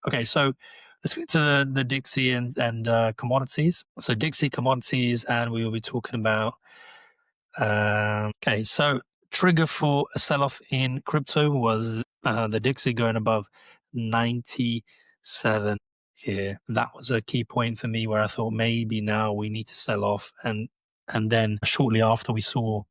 Okay, so let's get to the Dixie and commodities. So Dixie commodities, and we will be talking about. Okay, so trigger for a sell-off in crypto was the Dixie going above 97 here. That was a key point for me where I thought maybe now we need to sell off, and then shortly after we saw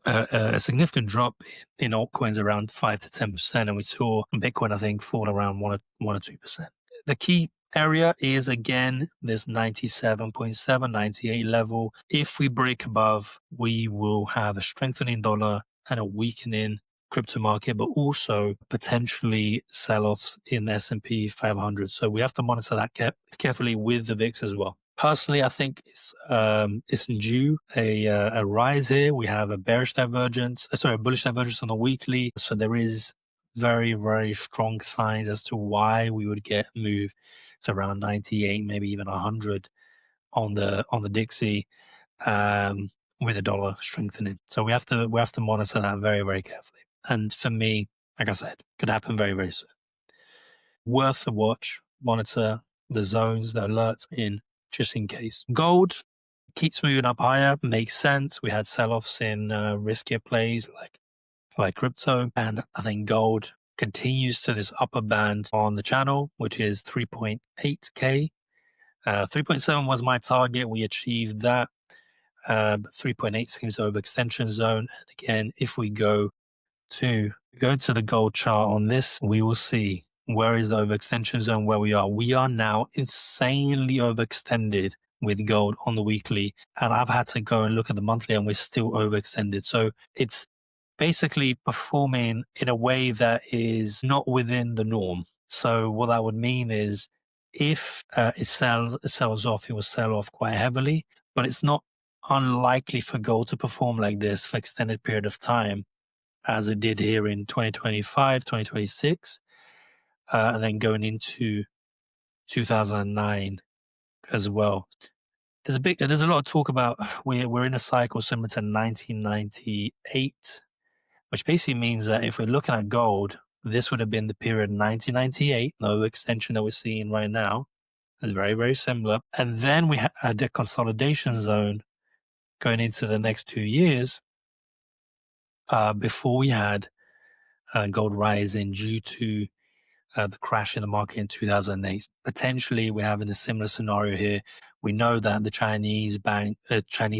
a significant drop in altcoins around 5 to 10%, and we saw Bitcoin, I think, fall around 1 or 2%. The key area is again this 97.7, 98 level. If we break above, we will have a strengthening dollar and a weakening crypto market, but also potentially sell-offs in the S&P 500. So we have to monitor that carefully with the VIX as well. Personally, I think it's due a rise here. We have a bullish divergence on the weekly. So there is very, very strong signs as to why we would get a move to around 98, maybe even 100 on the Dixie, with the dollar strengthening. So we have to monitor that very, very carefully. And for me, like I said, could happen very, very soon. Worth a watch. Monitor the zones, the alerts in, just in case. Gold keeps moving up higher. Makes sense. We had sell-offs in riskier plays like crypto, and I think gold continues to this upper band on the channel, which is 3.8K. 3.7 was my target. We achieved that. 3.8 seems overextension zone. And again, if we go to the gold chart on this, we will see where is the overextension zone, where we are. We are now insanely overextended with gold on the weekly. And I've had to go and look at the monthly and we're still overextended. So it's basically performing in a way that is not within the norm. So what that would mean is if it sells off, it will sell off quite heavily, but it's not unlikely for gold to perform like this for extended period of time as it did here in 2025, 2026, and then going into 2009 as well. There's a lot of talk about we're in a cycle similar to 1998, which basically means that if we're looking at gold, this would have been the period 1998, no extension that we're seeing right now. It's very, very similar. And then we had a consolidation zone going into the next 2 years before we had gold rising due to the crash in the market in 2008. Potentially, we're having a similar scenario here. We know that the Chinese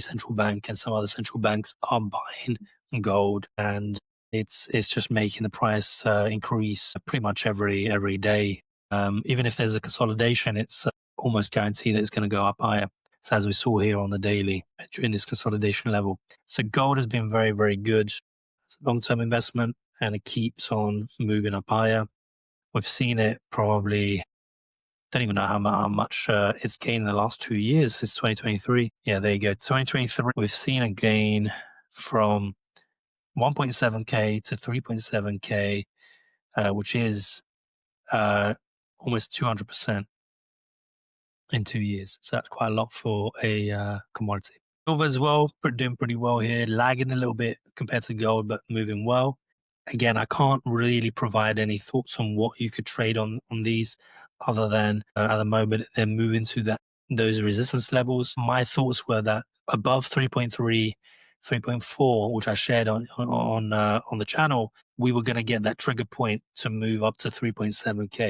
central bank, and some other central banks are buying gold, and it's just making the price increase pretty much every day. Even if there's a consolidation, it's almost guaranteed that it's going to go up higher. So as we saw here on the daily during this consolidation level. So gold has been very, very good. It's a long-term investment and it keeps on moving up higher. We've seen it probably, don't even know how much it's gained in the last 2 years since 2023. Yeah, there you go. 2023, we've seen a gain from 1.7K to 3.7K, which is almost 200% in 2 years. So that's quite a lot for a commodity. Silver as well, doing pretty well here, lagging a little bit compared to gold, but moving well. Again, I can't really provide any thoughts on what you could trade on these other than at the moment they're moving to those resistance levels. My thoughts were that above 3.3, 3.4, which I shared on the channel, we were going to get that trigger point to move up to 3.7K.